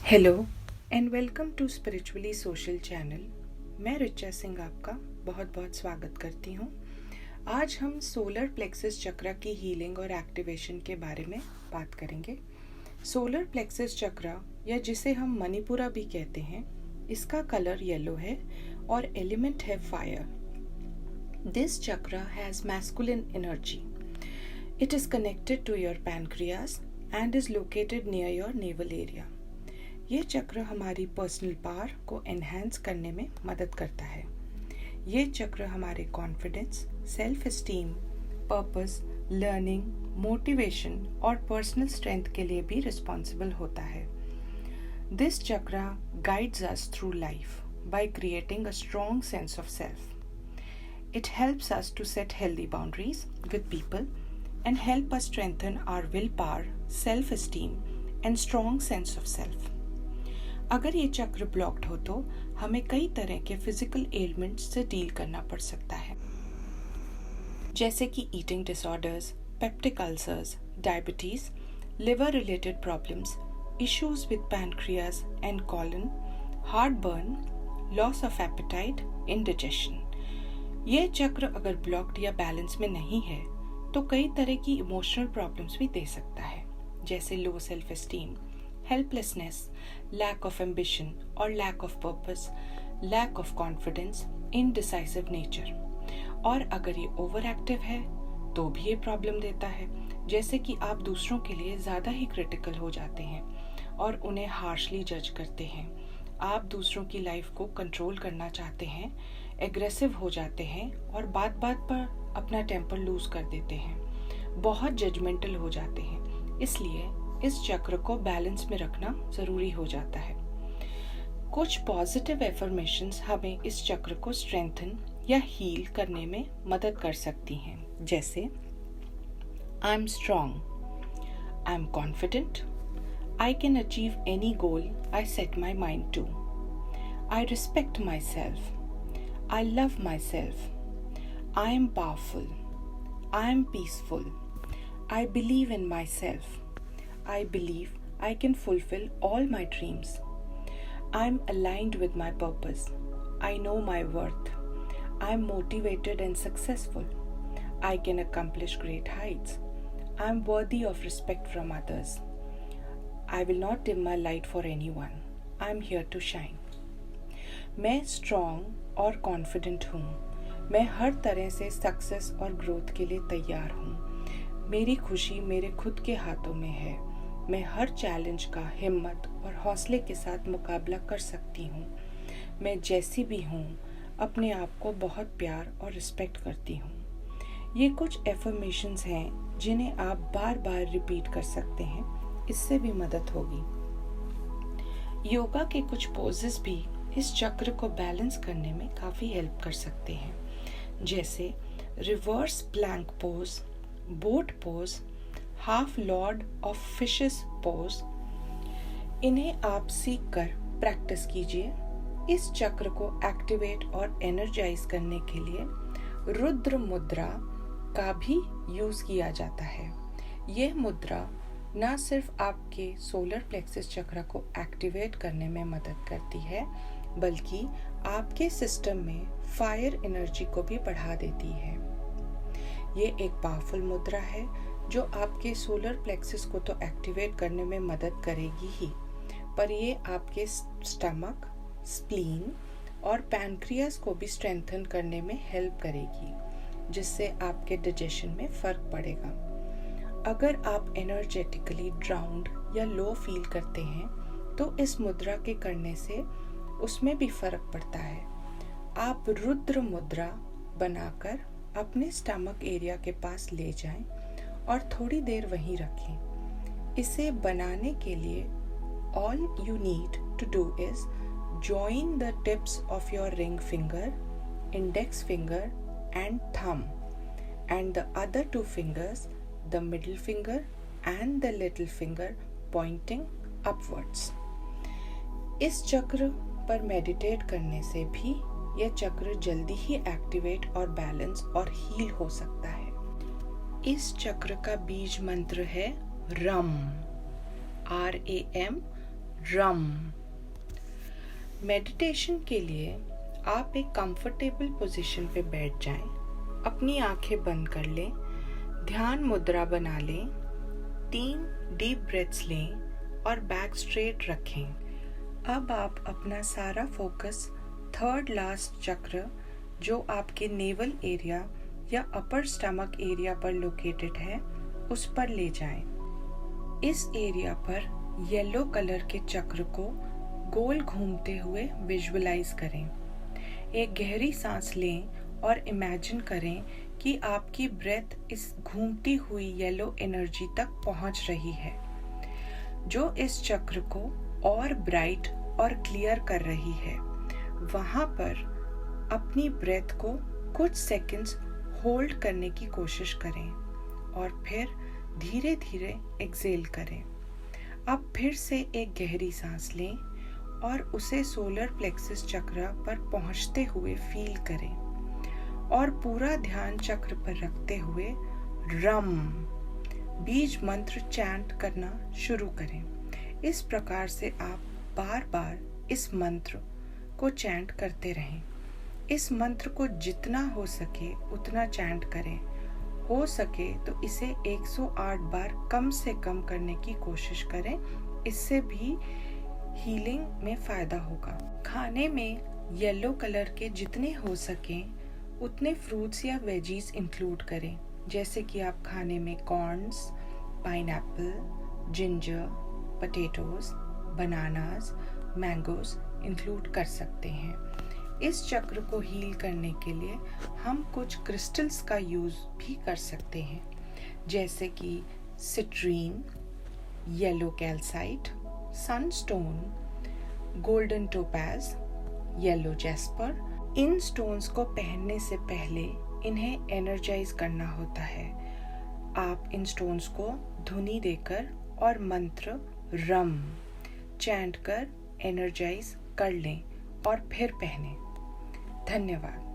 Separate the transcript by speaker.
Speaker 1: Hello and welcome to spiritually social channel. मैं रिचा सिंह आपका बहुत बहुत स्वागत करती हूँ। आज हम सोलर प्लेक्सस चक्रा की हीलिंग और एक्टिवेशन के बारे में बात करेंगे। सोलर प्लेक्सस चक्रा या जिसे हम मणिपुरा भी कहते हैं, इसका कलर येलो है और एलिमेंट है fire. This chakra has masculine energy. It is connected to your pancreas and is located near your navel area. ये चक्र हमारी पर्सनल पावर को एनहांस करने में मदद करता है। ये चक्र हमारे confidence, self esteem, purpose, learning, motivation और पर्सनल स्ट्रेंथ के लिए भी रिस्पॉन्सिबल होता है। दिस चक्र guides us through life by creating a strong sense of self. It helps us to set healthy boundaries with people and help us strengthen our willpower, self-esteem and strong sense of self. अगर ये चक्र blocked हो तो हमें कई तरह के physical elements से डील करना पड़ सकता है, जैसे कि eating disorders, peptic ulcers, diabetes, liver related problems, issues with pancreas and colon, heart burn, loss of appetite, indigestion. ये चक्र अगर ब्लॉक्ड या बैलेंस में नहीं है तो कई तरह की इमोशनल प्रॉब्लम्स भी दे सकता है, जैसे low self esteem, helplessness, lack of ambition or lack of purpose, lack of confidence, indecisive nature. और अगर ये ओवर एक्टिव है तो भी ये प्रॉब्लम देता है, जैसे कि आप दूसरों के लिए ज़्यादा ही क्रिटिकल हो जाते हैं और उन्हें हार्शली जज करते हैं। आप दूसरों की लाइफ को कंट्रोल करना चाहते हैं, एग्रेसिव हो जाते हैं और बात बात पर अपना टेम्पर लूज कर देते हैं, बहुत जजमेंटल हो जाते हैं। इसलिए इस चक्र को बैलेंस में रखना जरूरी हो जाता है। कुछ पॉजिटिव एफर्मेशंस हमें इस चक्र को स्ट्रेंथन या हील करने में मदद कर सकती हैं, जैसे I am strong, I am confident, I can achieve any goal I set my mind to, I respect myself, I love myself, I am powerful, I am peaceful, I believe in myself, I believe I can fulfill all my dreams. I am aligned with my purpose. I know my worth. I am motivated and successful. I can accomplish great heights. I am worthy of respect from others. I will not dim my light for anyone. I am here to shine. मैं strong और confident हूँ। मैं हर तरह से success और growth के लिए तैयार हूँ। मेरी खुशी मेरे खुद के हाथों में है। मैं हर चैलेंज का हिम्मत और हौसले के साथ मुकाबला कर सकती हूँ। मैं जैसी भी हूँ अपने आप को बहुत प्यार और रिस्पेक्ट करती हूँ। ये कुछ एफर्मेशंस हैं जिन्हें आप बार बार रिपीट कर सकते हैं, इससे भी मदद होगी। योगा के कुछ पोजेस भी इस चक्र को बैलेंस करने में काफ़ी हेल्प कर सकते हैं, जैसे reverse plank pose, boat pose, half Lord of fishes pose. इन्हें आप सीख कर प्रैक्टिस कीजिए। इस चक्र को एक्टिवेट और एनर्जाइज करने के लिए रुद्र मुद्रा का भी यूज किया जाता है। यह मुद्रा न सिर्फ आपके सोलर प्लेक्सस चक्र को एक्टिवेट करने में मदद करती है, बल्कि आपके सिस्टम में फायर एनर्जी को भी बढ़ा देती है। ये एक पावरफुल मुद्रा है जो आपके सोलर प्लेक्सस को तो एक्टिवेट करने में मदद करेगी ही, पर ये आपके स्टमक, स्प्लीन और पैनक्रियास को भी स्ट्रेंथन करने में हेल्प करेगी, जिससे आपके डाइजेशन में फ़र्क पड़ेगा। अगर आप एनर्जेटिकली ड्राउन्ड या लो फील करते हैं तो इस मुद्रा के करने से उसमें भी फ़र्क पड़ता है। आप रुद्र मुद्रा बनाकर अपने स्टमक एरिया के पास ले जाएं और थोड़ी देर वहीं रखें। इसे बनाने के लिए all you need to do is join the tips of your ring finger, index finger and thumb, and the other two fingers, the middle finger and the little finger pointing upwards. इस चक्र पर meditate करने से भी यह चक्र जल्दी ही activate और बैलेंस और हील हो सकता है। इस चक्र का बीज मंत्र है रम, RAM, रम। मेडिटेशन के लिए आप एक कंफर्टेबल पोजीशन पे बैठ जाएं, अपनी आंखें बंद कर लें, ध्यान मुद्रा बना लें, 3 डीप ब्रेथ्स लें और बैक स्ट्रेट रखें। अब आप अपना सारा फोकस थर्ड लास्ट चक्र, जो आपके नेवल एरिया या अपर स्टमक एरिया पर लोकेटेड है, उस पर ले जाएं। इस एरिया पर येलो कलर के चक्र को गोल घूमते हुए विजुअलाइज करें। एक गहरी सांस लें और इमेजिन करें कि आपकी ब्रेथ इस घूमती हुई येलो एनर्जी तक पहुंच रही है, जो इस चक्र को और ब्राइट और क्लियर कर रही है। वहां पर अपनी ब्रेथ को कुछ सेकंड्स होल्ड करने की कोशिश करें और फिर धीरे धीरे एक्सेल करें। अब फिर से एक गहरी सांस लें और उसे सोलर प्लेक्सस चक्र पर पहुंचते हुए फील करें और पूरा ध्यान चक्र पर रखते हुए रम बीज मंत्र चैंट करना शुरू करें। इस प्रकार से आप बार बार इस मंत्र को चैंट करते रहें। इस मंत्र को जितना हो सके उतना चैंट करें। हो सके तो इसे 108 बार कम से कम करने की कोशिश करें, इससे भी हीलिंग में फ़ायदा होगा। खाने में येलो कलर के जितने हो सकें उतने फ्रूट्स या वेजीज इंक्लूड करें, जैसे कि आप खाने में corns, pineapple, ginger, potatoes, bananas, mangoes include कर सकते हैं। इस चक्र को हील करने के लिए हम कुछ क्रिस्टल्स का यूज़ भी कर सकते हैं, जैसे कि citrine, yellow calcite, sunstone, golden topaz, yellow jasper. इन स्टोन्स को पहनने से पहले इन्हें एनर्जाइज करना होता है। आप इन स्टोन्स को धुनी देकर और मंत्र रम चैंट कर एनर्जाइज कर लें और फिर पहनें। धन्यवाद।